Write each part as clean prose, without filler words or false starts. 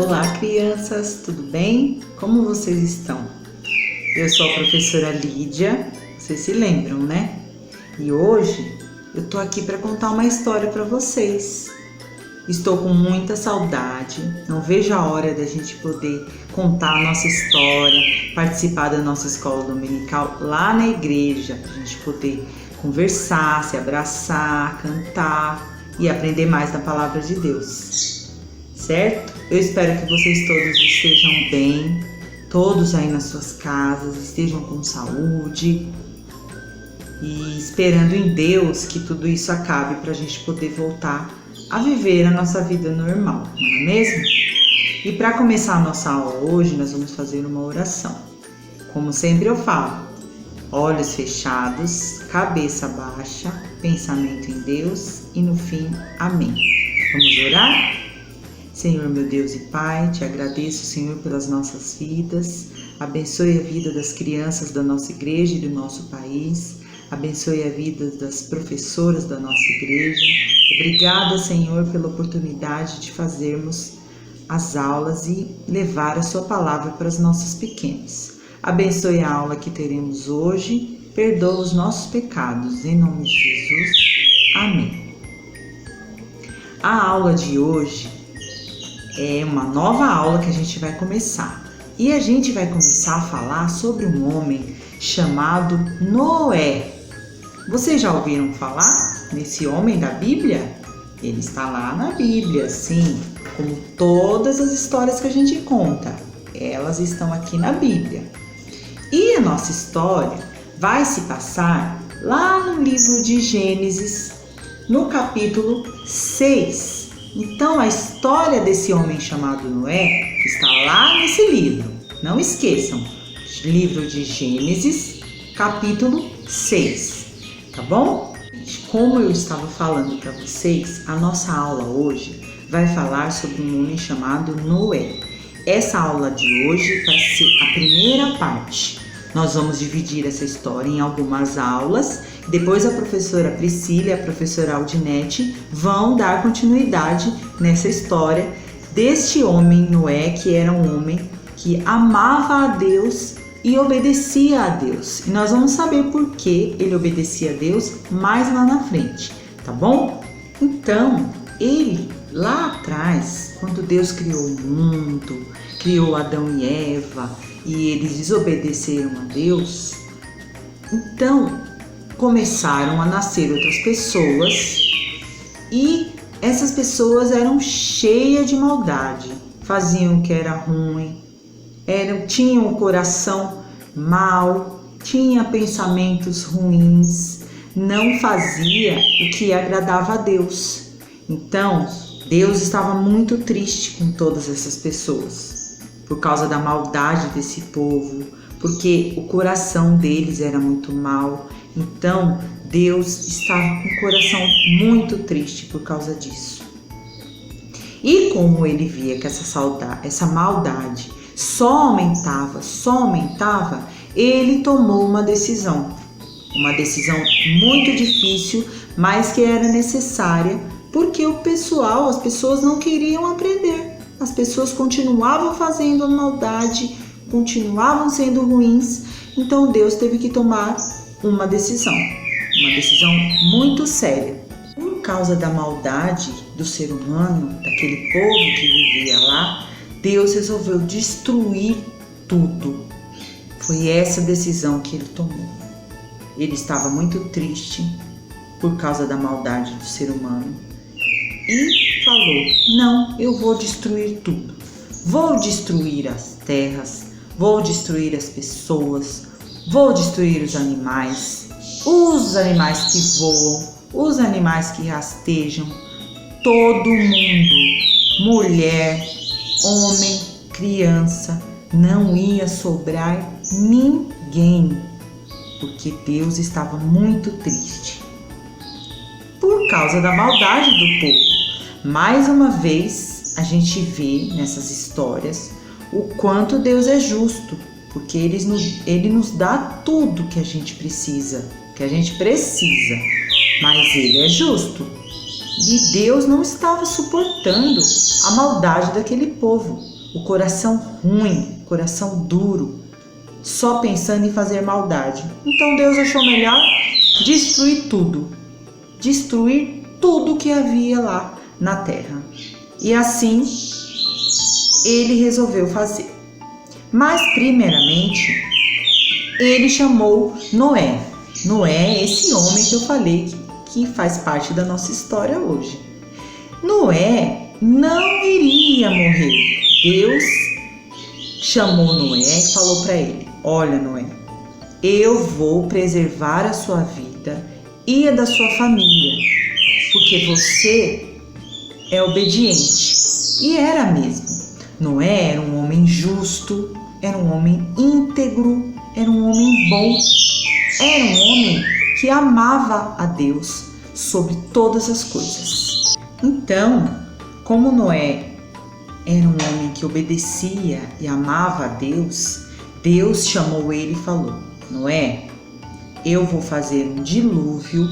Olá, crianças, tudo bem? Como vocês estão? Eu sou a professora Lídia, vocês se lembram, né? E hoje eu tô aqui para contar uma história para vocês. Estou com muita saudade, não vejo a hora da gente poder contar a nossa história, participar da nossa escola dominical lá na igreja, pra gente poder conversar, se abraçar, cantar e aprender mais da palavra de Deus. Certo? Eu espero que vocês todos estejam bem, todos aí nas suas casas, estejam com saúde e esperando em Deus que tudo isso acabe para a gente poder voltar a viver a nossa vida normal, não é mesmo? E para começar a nossa aula hoje, nós vamos fazer uma oração. Como sempre eu falo, olhos fechados, cabeça baixa, pensamento em Deus e no fim, amém. Vamos orar? Senhor, meu Deus e Pai, te agradeço, Senhor, pelas nossas vidas. Abençoe a vida das crianças da nossa igreja e do nosso país. Abençoe a vida das professoras da nossa igreja. Obrigada, Senhor, pela oportunidade de fazermos as aulas e levar a sua palavra para os nossos pequenos. Abençoe a aula que teremos hoje. Perdoa os nossos pecados. Em nome de Jesus. Amém. A aula de hoje é uma nova aula que a gente vai começar. E a gente vai começar a falar sobre um homem chamado Noé. Vocês já ouviram falar nesse homem da Bíblia? Ele está lá na Bíblia, sim, como todas as histórias que a gente conta. Elas estão aqui na Bíblia. E a nossa história vai se passar lá no livro de Gênesis, no capítulo 6. Então, a história desse homem chamado Noé está lá nesse livro. Não esqueçam, livro de Gênesis, capítulo 6, tá bom? Como eu estava falando para vocês, a nossa aula hoje vai falar sobre um homem chamado Noé. Essa aula de hoje vai ser a primeira parte. Nós vamos dividir essa história em algumas aulas. Depois a professora Priscila e a professora Aldinete vão dar continuidade nessa história deste homem Noé, que era um homem que amava a Deus e obedecia a Deus. E nós vamos saber por que ele obedecia a Deus mais lá na frente, tá bom? Então, ele lá atrás, quando Deus criou o mundo, criou Adão e Eva, e eles desobedeceram a Deus, então começaram a nascer outras pessoas e essas pessoas eram cheias de maldade, faziam o que era ruim, tinham o coração mau, tinha pensamentos ruins, não fazia o que agradava a Deus. Então Deus estava muito triste com todas essas pessoas por causa da maldade desse povo, porque o coração deles era muito mau. Então, Deus estava com o coração muito triste por causa disso. E como ele via que essa maldade só aumentava, ele tomou uma decisão muito difícil, mas que era necessária, porque as pessoas não queriam aprender. As pessoas continuavam fazendo a maldade, continuavam sendo ruins. Então Deus teve que tomar uma decisão muito séria. Por causa da maldade do ser humano, daquele povo que vivia lá, Deus resolveu destruir tudo. Foi essa decisão que ele tomou. Ele estava muito triste por causa da maldade do ser humano e falou: não, eu vou destruir tudo. Vou destruir as terras, vou destruir as pessoas, vou destruir os animais que voam, os animais que rastejam, todo mundo, mulher, homem, criança, não ia sobrar ninguém, porque Deus estava muito triste por causa da maldade do povo. Mais uma vez, a gente vê nessas histórias o quanto Deus é justo, porque Ele nos dá tudo que a gente precisa, mas Ele é justo. E Deus não estava suportando a maldade daquele povo. o coração ruim, coração duro, só pensando em fazer maldade. Então Deus achou melhor destruir tudo que havia lá na terra. E assim ele resolveu fazer. Mas primeiramente ele chamou Noé. Noé é esse homem que eu falei que faz parte da nossa história hoje. Noé não iria morrer. Deus chamou Noé e falou para ele: olha, Noé, eu vou preservar a sua vida e a da sua família, porque você é obediente. E era mesmo. Noé era um homem justo, era um homem íntegro, era um homem bom, era um homem que amava a Deus sobre todas as coisas. Então, como Noé era um homem que obedecia e amava a Deus, Deus chamou ele e falou: Noé, eu vou fazer um dilúvio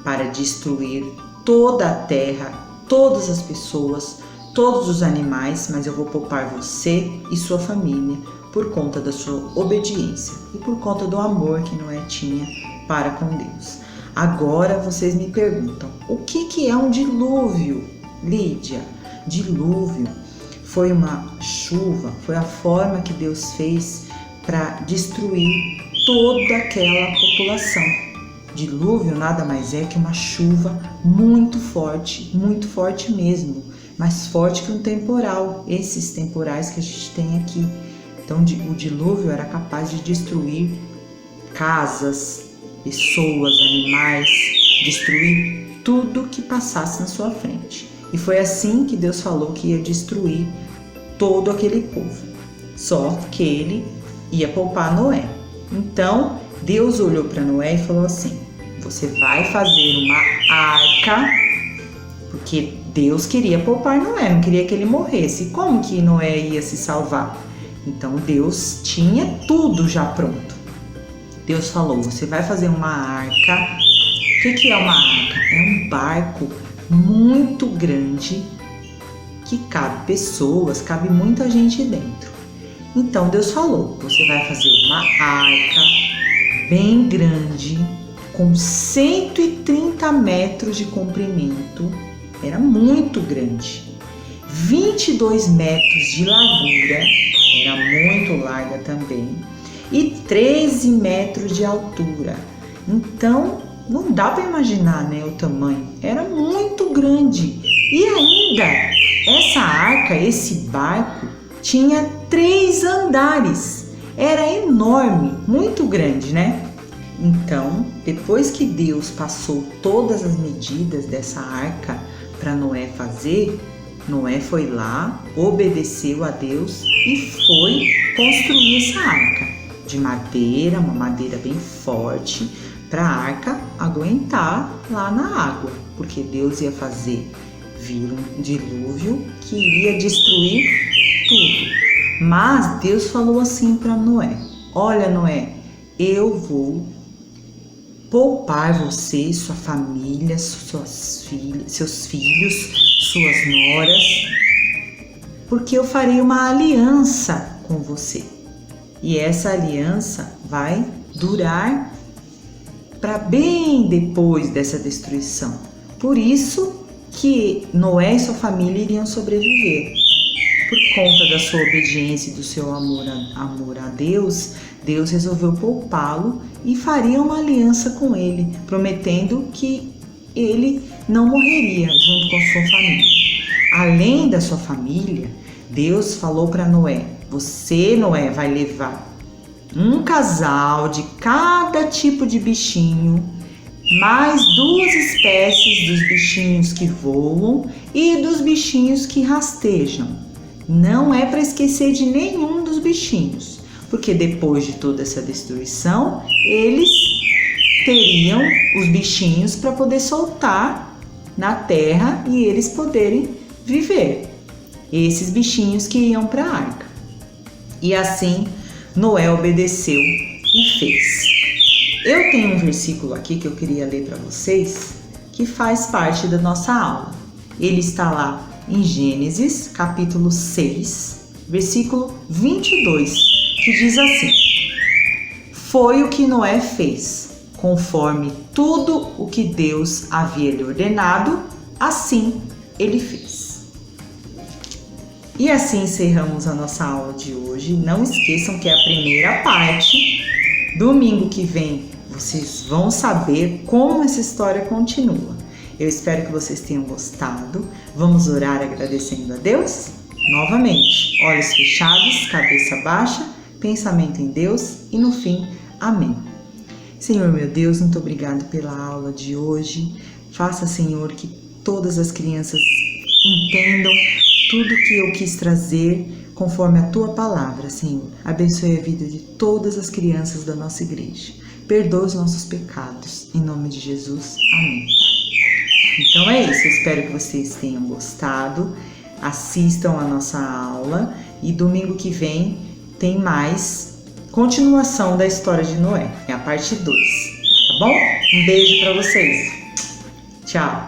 para destruir toda a terra, todas as pessoas, todos os animais, mas eu vou poupar você e sua família por conta da sua obediência e por conta do amor que Noé tinha para com Deus. Agora vocês me perguntam, o que é um dilúvio, Lídia? Dilúvio foi uma chuva, foi a forma que Deus fez para destruir toda aquela população. Dilúvio nada mais é que uma chuva muito forte mesmo, mais forte que um temporal, esses temporais que a gente tem aqui. Então o dilúvio era capaz de destruir casas, pessoas, animais, destruir tudo que passasse na sua frente. E foi assim que Deus falou que ia destruir todo aquele povo. Só que ele ia poupar Noé. Então Deus olhou para Noé e falou assim: você vai fazer uma arca, porque Deus queria poupar Noé, não queria que ele morresse. Como que Noé ia se salvar? Então Deus tinha tudo já pronto. Deus falou: você vai fazer uma arca. O que é uma arca? É um barco muito grande que cabe pessoas, cabe muita gente dentro. Então Deus falou: você vai fazer uma arca bem grande, com 130 metros de comprimento, era muito grande, 22 metros de largura, era muito larga também, e 13 metros de altura. Então não dá para imaginar, né, o tamanho, era muito grande. E ainda essa arca, esse barco, tinha 3 andares, era enorme, muito grande, né? Então, depois que Deus passou todas as medidas dessa arca para Noé fazer, Noé foi lá, obedeceu a Deus e foi construir essa arca de madeira, uma madeira bem forte, para a arca aguentar lá na água, porque Deus ia fazer vir um dilúvio que iria destruir tudo. Mas Deus falou assim para Noé: olha, Noé, eu vou poupar você, sua família, seus filhos, suas noras, porque eu farei uma aliança com você. E essa aliança vai durar para bem depois dessa destruição. Por isso que Noé e sua família iriam sobreviver. Por conta da sua obediência e do seu amor a Deus, Deus resolveu poupá-lo e faria uma aliança com ele, prometendo que ele não morreria junto com sua família. Além da sua família, Deus falou para Noé: você, Noé, vai levar um casal de cada tipo de bichinho, mais 2 espécies dos bichinhos que voam e dos bichinhos que rastejam. Não é para esquecer de nenhum dos bichinhos, porque depois de toda essa destruição, eles teriam os bichinhos para poder soltar na terra e eles poderem viver. Esses bichinhos que iam para a arca. E assim Noé obedeceu e fez. Eu tenho um versículo aqui que eu queria ler para vocês, que faz parte da nossa aula. Ele está lá em Gênesis, capítulo 6, versículo 22, que diz assim: Foi o que Noé fez, conforme tudo o que Deus havia lhe ordenado, assim ele fez. E assim encerramos a nossa aula de hoje. Não esqueçam que é a primeira parte. Domingo que vem vocês vão saber como essa história continua. Eu espero que vocês tenham gostado. Vamos orar agradecendo a Deus? Novamente, olhos fechados, cabeça baixa, pensamento em Deus e no fim, amém. Senhor meu Deus, muito obrigado pela aula de hoje. Faça, Senhor, que todas as crianças entendam tudo que eu quis trazer conforme a Tua palavra, Senhor. Abençoe a vida de todas as crianças da nossa igreja. Perdoa os nossos pecados. Em nome de Jesus, amém. Então é isso, eu espero que vocês tenham gostado. Assistam a nossa aula e domingo que vem tem mais continuação da história de Noé. É a parte 2, tá bom? Um beijo para vocês. Tchau.